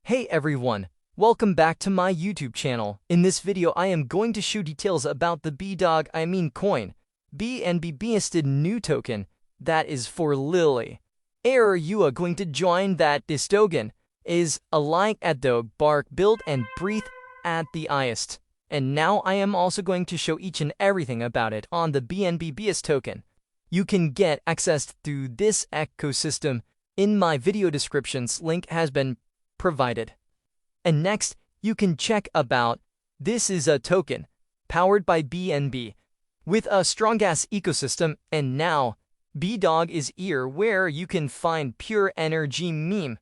Hey everyone, welcome back to my YouTube channel. In this video I am going to show details about the BDOG coin, BNB listed new token, that is for Lily. You are going to join that this token is a like at dog bark build and breathe at the highest. And now I am also going to show each and everything about it on the BNB BS token. You can get access to this ecosystem in my video descriptions, link has been provided. And next, you can check about this is a token powered by BNB with a strong-ass ecosystem, and now BDOG is here where you can find pure energy meme.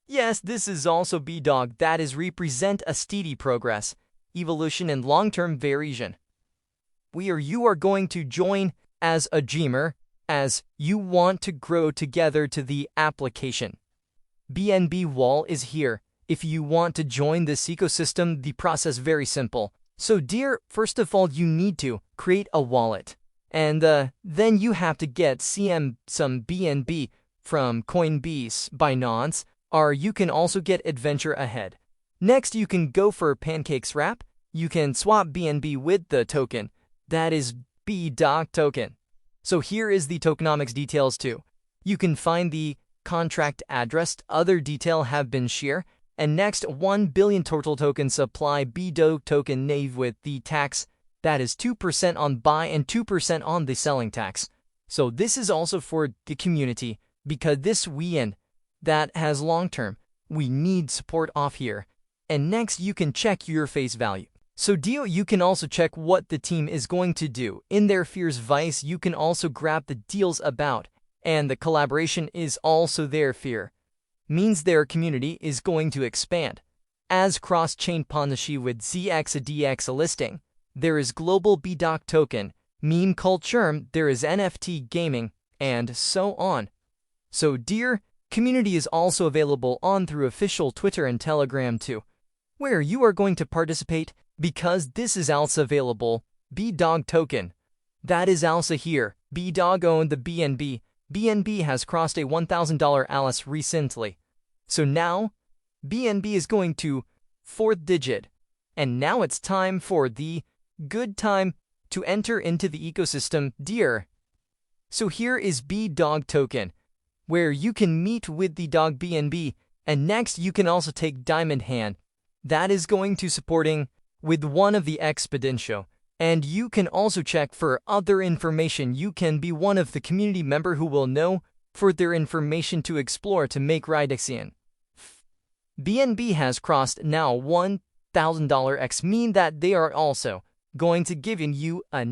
Yes, this is also BDOG that is represent a steady progress, evolution and long-term variation. You are going to join as a dreamer as you want to grow together to the application. BNB wall is here. If you want to join this ecosystem, the process very simple. So first of all, you need to create a wallet. And then you have to get some BNB from Coinbase, Binance, or you can also get Adventure Ahead. Next, you can go for Pancakes Wrap. You can swap BNB with the token. That is BDOG token. So here is the tokenomics details too. You can find the contract address, other detail have been shared, and next 1 billion total token supply BDOG token nave with the tax, that is 2% on buy and 2% on the selling tax. So this is also for the community, because this weekend that has long term, we need support off here. And next you can check your face value. So you can also check what the team is going to do. In their fears vice, you can also grab the deals about, and the collaboration is also their fear. Means their community is going to expand. As cross-chain partnership with ZXDX listing, there is global BDOG token, meme culture, there is NFT gaming, and so on. So community is also available on through official Twitter and Telegram too, where you are going to participate because this is also available, BDOG token. That is also here, BDOG owned the BNB. BNB has crossed a $1,000 alias recently. So now, BNB is going to 4th digit. And now it's time for the good time to enter into the ecosystem, So here is BDOG token, where you can meet with the dog BNB, and next you can also take Diamond Hand. That is going to supporting with one of the Expedition. And you can also check for other information. You can be one of the community member who will know further information to explore to make Ridexian. BNB has crossed now $1,000 X, mean that they are also going to give you a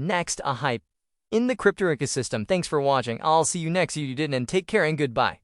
hype in the crypto ecosystem. Thanks for watching. I'll see you next video, and take care and goodbye.